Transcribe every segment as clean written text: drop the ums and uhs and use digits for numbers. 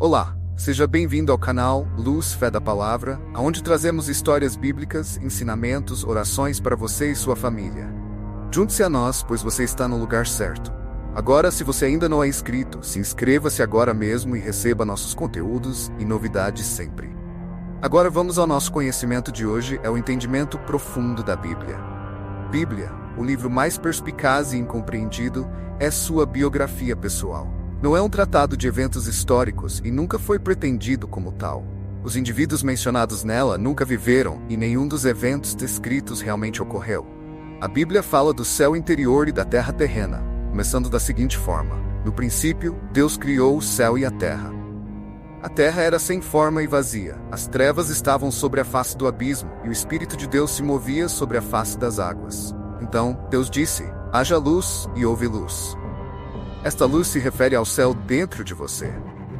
Olá, seja bem-vindo ao canal Luz Fé da Palavra, onde trazemos histórias bíblicas, ensinamentos, orações para você e sua família. Junte-se a nós, pois você está no lugar certo. Agora, se você ainda não é inscrito, se inscreva-se agora mesmo e receba nossos conteúdos e novidades sempre. Agora vamos ao nosso conhecimento de hoje, é o entendimento profundo da Bíblia. Bíblia, o livro mais perspicaz e incompreendido, é sua biografia pessoal. Não é um tratado de eventos históricos e nunca foi pretendido como tal. Os indivíduos mencionados nela nunca viveram e nenhum dos eventos descritos realmente ocorreu. A Bíblia fala do céu interior e da terra terrena, começando da seguinte forma: no princípio, Deus criou o céu e a terra. A terra era sem forma e vazia, as trevas estavam sobre a face do abismo e o Espírito de Deus se movia sobre a face das águas. Então, Deus disse: haja luz, e houve luz. Esta luz se refere ao céu dentro de você.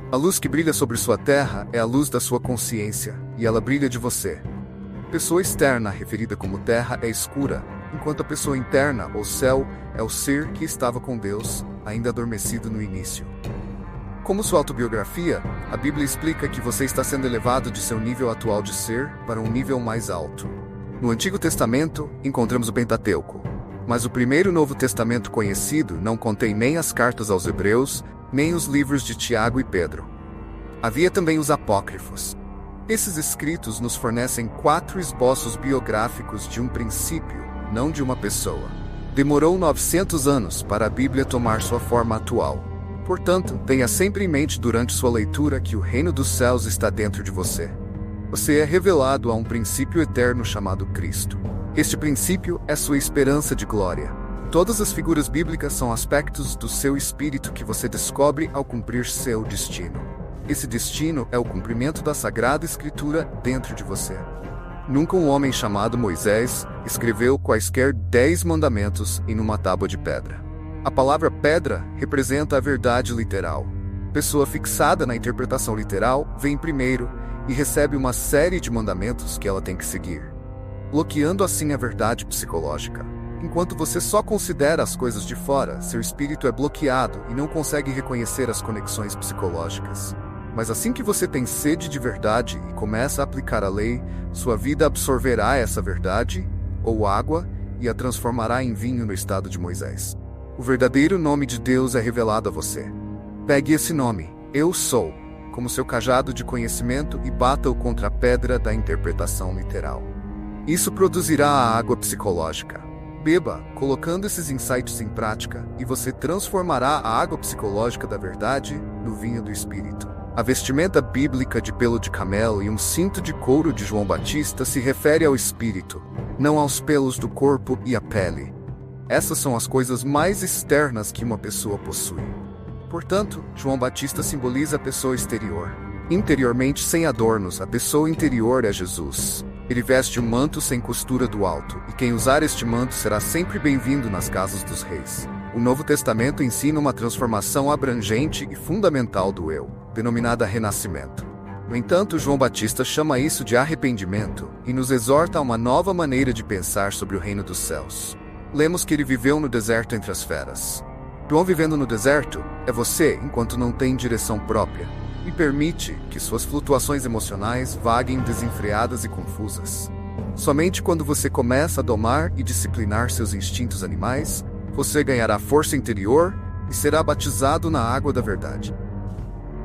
A luz que brilha sobre sua terra é a luz da sua consciência, e ela brilha de você. A pessoa externa, referida como terra, é escura, enquanto a pessoa interna, ou céu, é o ser que estava com Deus, ainda adormecido no início. Como sua autobiografia, a Bíblia explica que você está sendo elevado de seu nível atual de ser para um nível mais alto. No Antigo Testamento, encontramos o Pentateuco. Mas o primeiro Novo Testamento conhecido não contém nem as cartas aos Hebreus, nem os livros de Tiago e Pedro. Havia também os apócrifos. Esses escritos nos fornecem 4 esboços biográficos de um princípio, não de uma pessoa. Demorou 900 anos para a Bíblia tomar sua forma atual. Portanto, tenha sempre em mente durante sua leitura que o reino dos céus está dentro de você. Você é revelado a um princípio eterno chamado Cristo. Este princípio é sua esperança de glória. Todas as figuras bíblicas são aspectos do seu espírito que você descobre ao cumprir seu destino. Esse destino é o cumprimento da Sagrada Escritura dentro de você. Nunca um homem chamado Moisés escreveu quaisquer 10 mandamentos em uma tábua de pedra. A palavra pedra representa a verdade literal. Pessoa fixada na interpretação literal vem primeiro e recebe uma série de mandamentos que ela tem que seguir, bloqueando assim a verdade psicológica. Enquanto você só considera as coisas de fora, seu espírito é bloqueado e não consegue reconhecer as conexões psicológicas. Mas assim que você tem sede de verdade e começa a aplicar a lei, sua vida absorverá essa verdade, ou água, e a transformará em vinho no estado de Moisés. O verdadeiro nome de Deus é revelado a você. Pegue esse nome, Eu Sou, como seu cajado de conhecimento e bata-o contra a pedra da interpretação literal. Isso produzirá a água psicológica. Beba, colocando esses insights em prática, e você transformará a água psicológica da verdade no vinho do Espírito. A vestimenta bíblica de pelo de camelo e um cinto de couro de João Batista se refere ao Espírito, não aos pelos do corpo e à pele. Essas são as coisas mais externas que uma pessoa possui. Portanto, João Batista simboliza a pessoa exterior. Interiormente sem adornos, a pessoa interior é Jesus. Ele veste um manto sem costura do alto, e quem usar este manto será sempre bem-vindo nas casas dos reis. O Novo Testamento ensina uma transformação abrangente e fundamental do eu, denominada renascimento. No entanto, João Batista chama isso de arrependimento, e nos exorta a uma nova maneira de pensar sobre o reino dos céus. Lemos que ele viveu no deserto entre as feras. João vivendo no deserto é você enquanto não tem direção própria, e permite que suas flutuações emocionais vaguem desenfreadas e confusas. Somente quando você começa a domar e disciplinar seus instintos animais, você ganhará força interior e será batizado na água da verdade.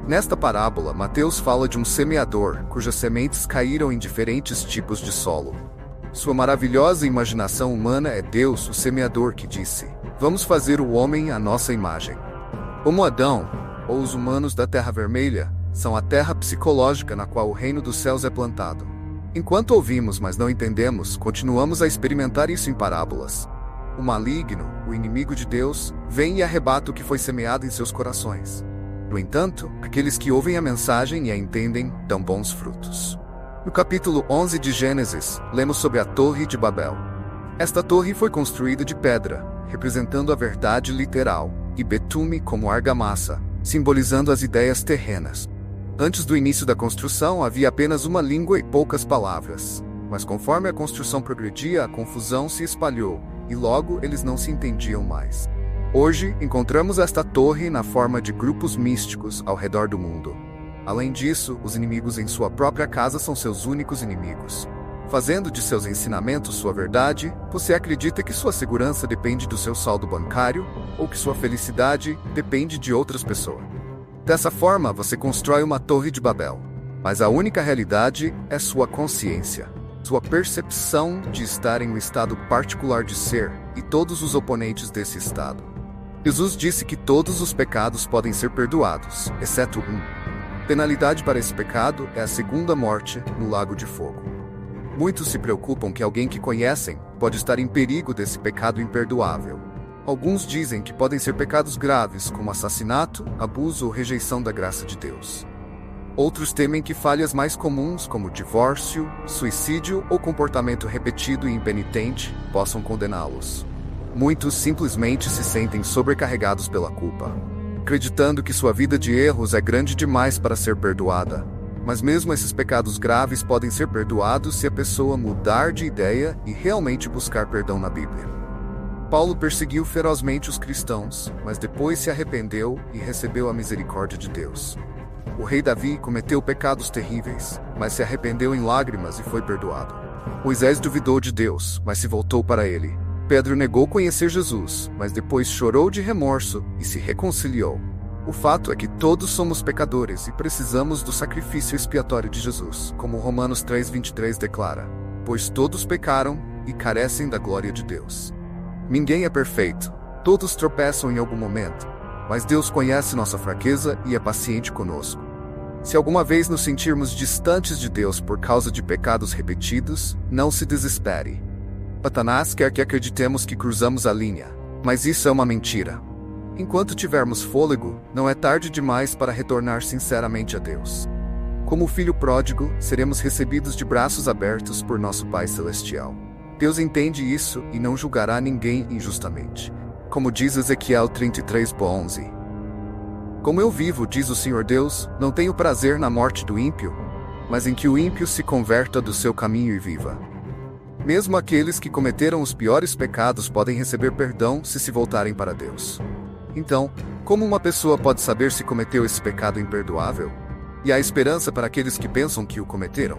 Nesta parábola, Mateus fala de um semeador cujas sementes caíram em diferentes tipos de solo. Sua maravilhosa imaginação humana é Deus, o semeador, que disse: vamos fazer o homem à nossa imagem. Como Adão, ou os humanos da Terra Vermelha, são a terra psicológica na qual o reino dos céus é plantado. Enquanto ouvimos, mas não entendemos, continuamos a experimentar isso em parábolas. O maligno, o inimigo de Deus, vem e arrebata o que foi semeado em seus corações. No entanto, aqueles que ouvem a mensagem e a entendem dão bons frutos. No capítulo 11 de Gênesis, lemos sobre a Torre de Babel. Esta torre foi construída de pedra, representando a verdade literal, e betume como argamassa, simbolizando as ideias terrenas. Antes do início da construção havia apenas uma língua e poucas palavras, mas conforme a construção progredia, a confusão se espalhou, e logo eles não se entendiam mais. Hoje, encontramos esta torre na forma de grupos místicos ao redor do mundo. Além disso, os inimigos em sua própria casa são seus únicos inimigos. Fazendo de seus ensinamentos sua verdade, você acredita que sua segurança depende do seu saldo bancário, ou que sua felicidade depende de outras pessoas. Dessa forma, você constrói uma torre de Babel. Mas a única realidade é sua consciência, sua percepção de estar em um estado particular de ser, e todos os oponentes desse estado. Jesus disse que todos os pecados podem ser perdoados, exceto um. Penalidade para esse pecado é a segunda morte no lago de fogo. Muitos se preocupam que alguém que conhecem pode estar em perigo desse pecado imperdoável. Alguns dizem que podem ser pecados graves, como assassinato, abuso ou rejeição da graça de Deus. Outros temem que falhas mais comuns, como divórcio, suicídio ou comportamento repetido e impenitente, possam condená-los. Muitos simplesmente se sentem sobrecarregados pela culpa, acreditando que sua vida de erros é grande demais para ser perdoada. Mas mesmo esses pecados graves podem ser perdoados se a pessoa mudar de ideia e realmente buscar perdão na Bíblia. Paulo perseguiu ferozmente os cristãos, mas depois se arrependeu e recebeu a misericórdia de Deus. O rei Davi cometeu pecados terríveis, mas se arrependeu em lágrimas e foi perdoado. Moisés duvidou de Deus, mas se voltou para ele. Pedro negou conhecer Jesus, mas depois chorou de remorso e se reconciliou. O fato é que todos somos pecadores e precisamos do sacrifício expiatório de Jesus, como Romanos 3:23 declara, pois todos pecaram e carecem da glória de Deus. Ninguém é perfeito, todos tropeçam em algum momento, mas Deus conhece nossa fraqueza e é paciente conosco. Se alguma vez nos sentirmos distantes de Deus por causa de pecados repetidos, não se desespere. Satanás quer que acreditemos que cruzamos a linha, mas isso é uma mentira. Enquanto tivermos fôlego, não é tarde demais para retornar sinceramente a Deus. Como filho pródigo, seremos recebidos de braços abertos por nosso Pai Celestial. Deus entende isso e não julgará ninguém injustamente. Como diz Ezequiel 33:11. Como eu vivo, diz o Senhor Deus, não tenho prazer na morte do ímpio, mas em que o ímpio se converta do seu caminho e viva. Mesmo aqueles que cometeram os piores pecados podem receber perdão se se voltarem para Deus. Então, como uma pessoa pode saber se cometeu esse pecado imperdoável? E há esperança para aqueles que pensam que o cometeram?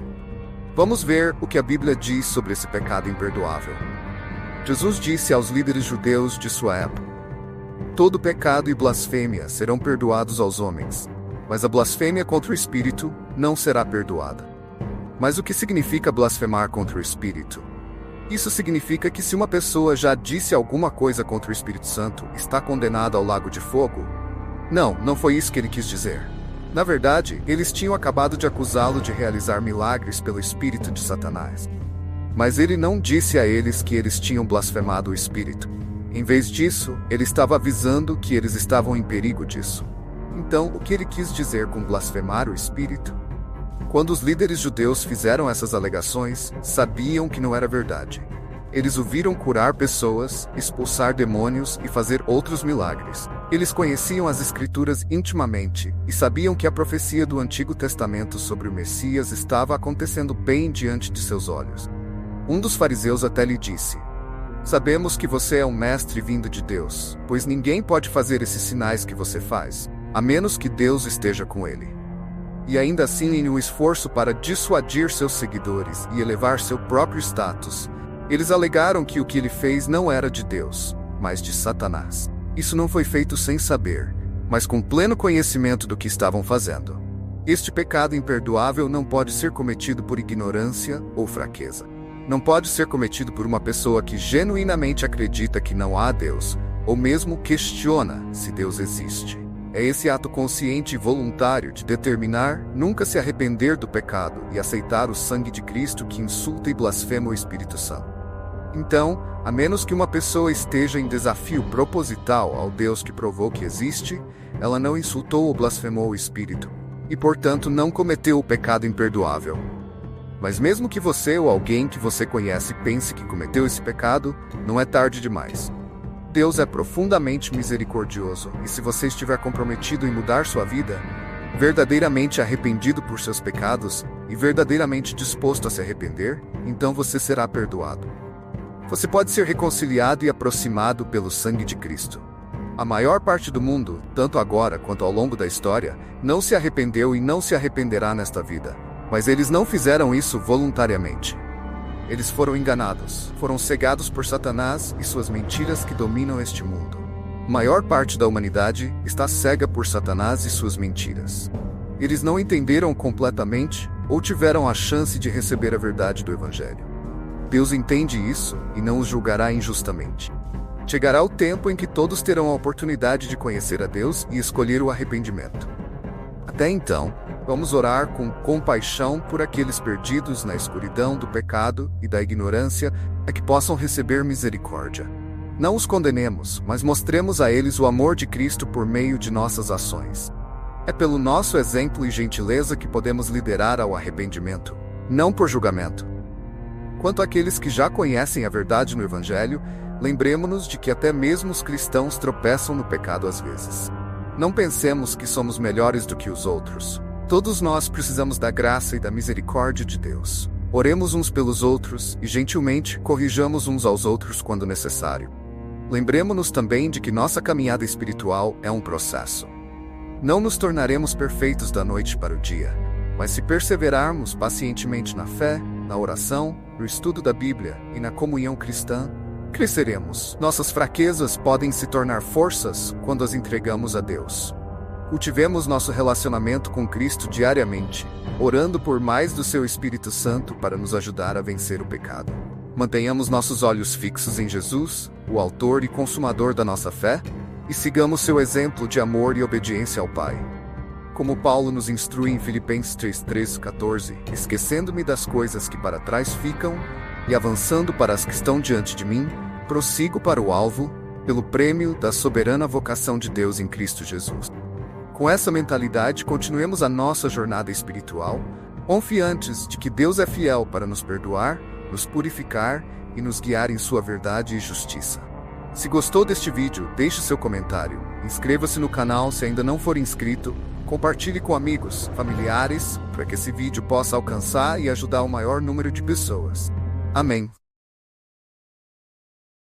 Vamos ver o que a Bíblia diz sobre esse pecado imperdoável. Jesus disse aos líderes judeus de sua época: todo pecado e blasfêmia serão perdoados aos homens, mas a blasfêmia contra o Espírito não será perdoada. Mas o que significa blasfemar contra o Espírito? Isso significa que se uma pessoa já disse alguma coisa contra o Espírito Santo, está condenada ao lago de fogo? Não foi isso que ele quis dizer. Na verdade, eles tinham acabado de acusá-lo de realizar milagres pelo espírito de Satanás. Mas ele não disse a eles que eles tinham blasfemado o Espírito. Em vez disso, ele estava avisando que eles estavam em perigo disso. Então, o que ele quis dizer com blasfemar o Espírito? Quando os líderes judeus fizeram essas alegações, sabiam que não era verdade. Eles o viram curar pessoas, expulsar demônios e fazer outros milagres. Eles conheciam as Escrituras intimamente e sabiam que a profecia do Antigo Testamento sobre o Messias estava acontecendo bem diante de seus olhos. Um dos fariseus até lhe disse: sabemos que você é um mestre vindo de Deus, pois ninguém pode fazer esses sinais que você faz, a menos que Deus esteja com ele. E ainda assim, em um esforço para dissuadir seus seguidores e elevar seu próprio status, eles alegaram que o que ele fez não era de Deus, mas de Satanás. Isso não foi feito sem saber, mas com pleno conhecimento do que estavam fazendo. Este pecado imperdoável não pode ser cometido por ignorância ou fraqueza. Não pode ser cometido por uma pessoa que genuinamente acredita que não há Deus, ou mesmo questiona se Deus existe. É esse ato consciente e voluntário de determinar nunca se arrepender do pecado e aceitar o sangue de Cristo que insulta e blasfema o Espírito Santo. Então, a menos que uma pessoa esteja em desafio proposital ao Deus que provou que existe, ela não insultou ou blasfemou o Espírito, e portanto não cometeu o pecado imperdoável. Mas mesmo que você ou alguém que você conhece pense que cometeu esse pecado, não é tarde demais. Deus é profundamente misericordioso, e se você estiver comprometido em mudar sua vida, verdadeiramente arrependido por seus pecados e verdadeiramente disposto a se arrepender, então você será perdoado. Você pode ser reconciliado e aproximado pelo sangue de Cristo. A maior parte do mundo, tanto agora quanto ao longo da história, não se arrependeu e não se arrependerá nesta vida. Mas eles não fizeram isso voluntariamente. Eles foram enganados, foram cegados por Satanás e suas mentiras que dominam este mundo. A maior parte da humanidade está cega por Satanás e suas mentiras. Eles não entenderam completamente ou tiveram a chance de receber a verdade do Evangelho. Deus entende isso e não os julgará injustamente. Chegará o tempo em que todos terão a oportunidade de conhecer a Deus e escolher o arrependimento. Até então, vamos orar com compaixão por aqueles perdidos na escuridão do pecado e da ignorância, para que possam receber misericórdia. Não os condenemos, mas mostremos a eles o amor de Cristo por meio de nossas ações. É pelo nosso exemplo e gentileza que podemos liderar ao arrependimento, não por julgamento. Quanto àqueles que já conhecem a verdade no Evangelho, lembremo-nos de que até mesmo os cristãos tropeçam no pecado às vezes. Não pensemos que somos melhores do que os outros. Todos nós precisamos da graça e da misericórdia de Deus. Oremos uns pelos outros e gentilmente corrijamos uns aos outros quando necessário. Lembremo-nos também de que nossa caminhada espiritual é um processo. Não nos tornaremos perfeitos da noite para o dia, mas se perseverarmos pacientemente na fé, na oração, no estudo da Bíblia e na comunhão cristã, cresceremos. Nossas fraquezas podem se tornar forças quando as entregamos a Deus. Cultivemos nosso relacionamento com Cristo diariamente, orando por mais do seu Espírito Santo para nos ajudar a vencer o pecado. Mantenhamos nossos olhos fixos em Jesus, o autor e consumador da nossa fé, e sigamos seu exemplo de amor e obediência ao Pai. Como Paulo nos instrui em Filipenses 3:14, esquecendo-me das coisas que para trás ficam, e avançando para as que estão diante de mim, prossigo para o alvo, pelo prêmio da soberana vocação de Deus em Cristo Jesus. Com essa mentalidade, continuemos a nossa jornada espiritual, confiantes de que Deus é fiel para nos perdoar, nos purificar e nos guiar em sua verdade e justiça. Se gostou deste vídeo, deixe seu comentário, inscreva-se no canal se ainda não for inscrito, compartilhe com amigos, familiares, para que esse vídeo possa alcançar e ajudar o maior número de pessoas. Amém.